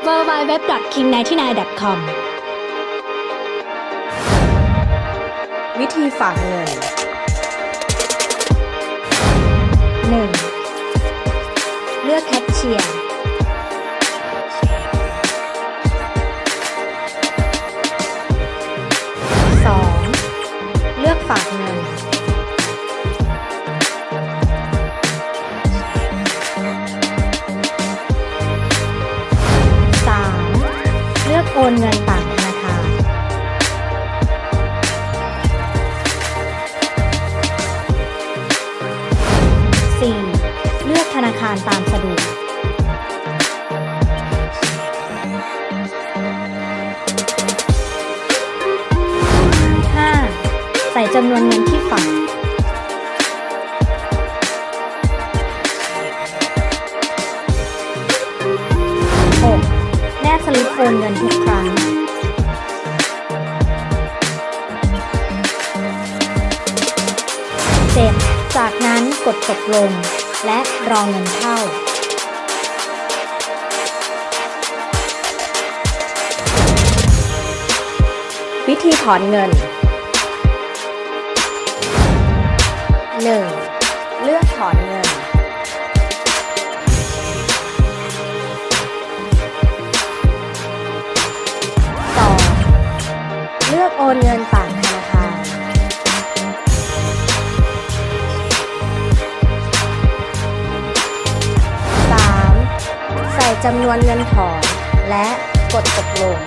www.king99.com วิธีฝากเงิน 1. เลือกแคชเชียร์ 2. เลือกฝากเงิน 3. เลือกโอนเงินต่างธนาคาร 4. เลือกธนาคารตามสะดวก 5. ใส่จำนวนเงินที่ฝาก 6. แนบสลิปโอนเงินทุกครั้ง 7. จากนั้นกดตกลงและรอเงินเข้า วิธีถอนเงิน 1. เลือกถอนเงิน 2. เลือกโอนเงินต่างธนาคาร 3. ใส่จำนวนเงินถอนและกดตกลง